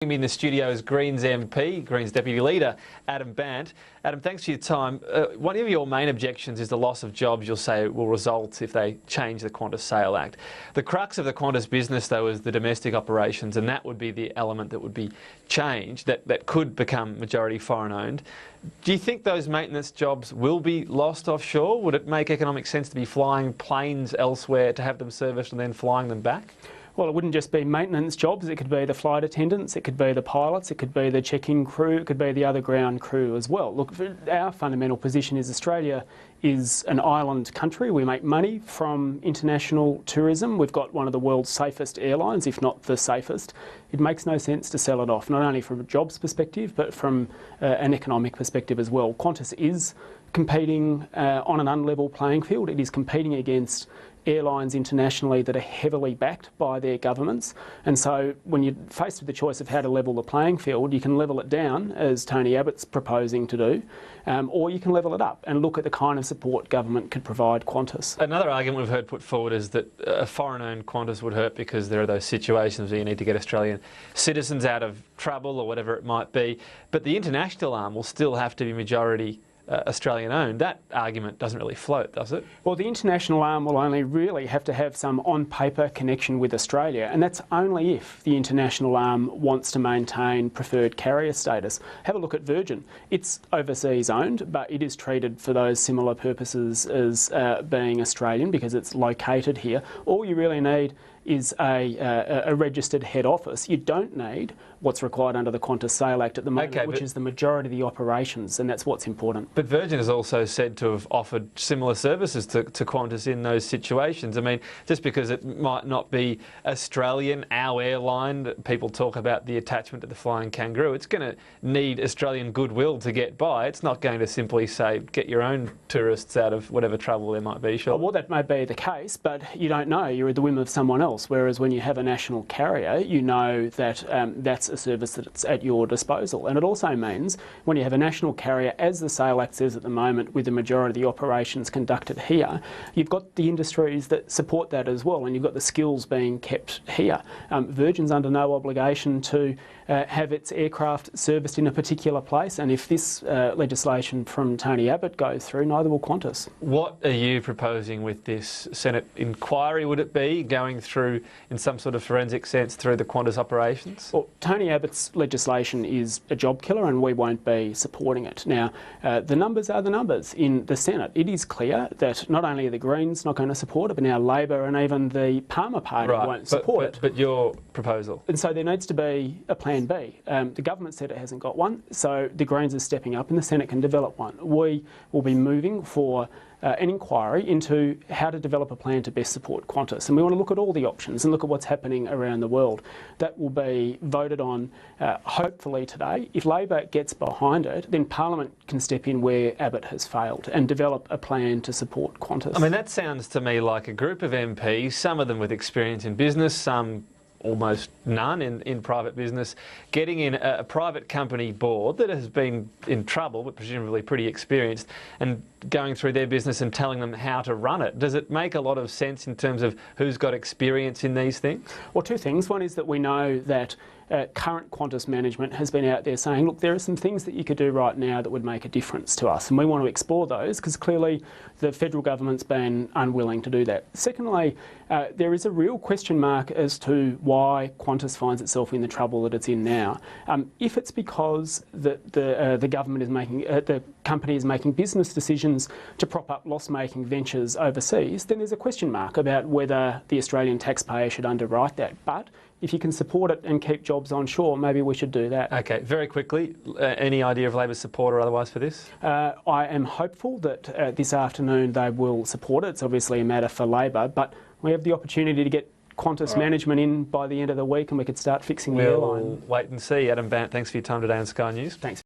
Me in the studio is Greens MP, Greens Deputy Leader, Adam Bandt. Adam, thanks for your time. One of your main objections is the loss of jobs you'll say will result if they change the Qantas Sale Act. The crux of the Qantas business, though, is the domestic operations, and that would be the element that would be changed, that could become majority foreign-owned. Do you think those maintenance jobs will be lost offshore? Would it make economic sense to be flying planes elsewhere to have them serviced and then flying them back? Well, it wouldn't just be maintenance jobs. It could be the flight attendants, it could be the pilots, it could be the check-in crew, it could be the other ground crew as well. Look, our fundamental position is Australia is an island country. We make money from international tourism. We've got one of the world's safest airlines, if not the safest. It makes no sense to sell it off, not only from a jobs perspective, but from an economic perspective as well. Qantas is competing on an unlevel playing field. It is competing against airlines internationally that are heavily backed by their governments, and so when you're faced with the choice of how to level the playing field, you can level it down, as Tony Abbott's proposing to do, or you can level it up and look at the kind of support government could provide Qantas. Another argument we've heard put forward is that a foreign-owned Qantas would hurt because there are those situations where you need to get Australian citizens out of trouble or whatever it might be, but the international arm will still have to be majority Australian-owned. That argument doesn't really float, does it? Well, the international arm will only really have to have some on-paper connection with Australia, and that's only if the international arm wants to maintain preferred carrier status. Have a look at Virgin. It's overseas-owned, but it is treated for those similar purposes as being Australian because it's located here. All you really need is a registered head office. You don't need what's required under the Qantas Sale Act at the moment, which is the majority of the operations, and that's what's important. But Virgin is also said to have offered similar services to Qantas in those situations. I mean, just because it might not be Australian, our airline, people talk about the attachment to the flying kangaroo, it's going to need Australian goodwill to get by. It's not going to simply say, get your own tourists out of whatever trouble there might be, sure. Well, that may be the case, but you don't know. You're at the whim of someone else, whereas when you have a national carrier, you know that that's a service that's at your disposal. And it also means when you have a national carrier, as the Sale Act says at the moment, with the majority of the operations conducted here, you've got the industries that support that as well, and you've got the skills being kept here. Virgin's under no obligation to have its aircraft serviced in a particular place, and if this legislation from Tony Abbott goes through, neither will Qantas. What are you proposing with this Senate inquiry? Would it be going through, in some sort of forensic sense, through the Qantas operations? Well, Tony Abbott's legislation is a job killer and we won't be supporting it. Now, the numbers are the numbers in the Senate. It is clear that not only are the Greens not going to support it, but now Labor and even the Palmer Party won't support it. But your proposal? And so there needs to be a plan B. The government said it hasn't got one, so the Greens are stepping up and the Senate can develop one. We will be moving for an inquiry into how to develop a plan to best support Qantas, and we want to look at all the options and look at what's happening around the world. That will be voted on hopefully today. If Labor gets behind it, then Parliament can step in where Abbott has failed and develop a plan to support Qantas. I mean, that sounds to me like a group of MPs, some of them with experience in business, some almost none in private business, getting in a private company board that has been in trouble, but presumably pretty experienced, and going through their business and telling them how to run it. Does it make a lot of sense in terms of who's got experience in these things? Well, two things. One is that we know that current Qantas management has been out there saying, look, there are some things that you could do right now that would make a difference to us, and we want to explore those because clearly the federal government's been unwilling to do that. Secondly, there is a real question mark as to why Qantas finds itself in the trouble that it's in now. If it's because the government is making, the company is making business decisions to prop up loss-making ventures overseas, then there's a question mark about whether the Australian taxpayer should underwrite that. But if you can support it and keep jobs onshore, maybe we should do that. Okay, very quickly, any idea of Labor's support or otherwise for this? I am hopeful that this afternoon they will support it. It's obviously a matter for Labor, but we have the opportunity to get Qantas management in by the end of the week and we could start fixing the airline. We'll wait and see. Adam Bandt, thanks for your time today on Sky News. Thanks.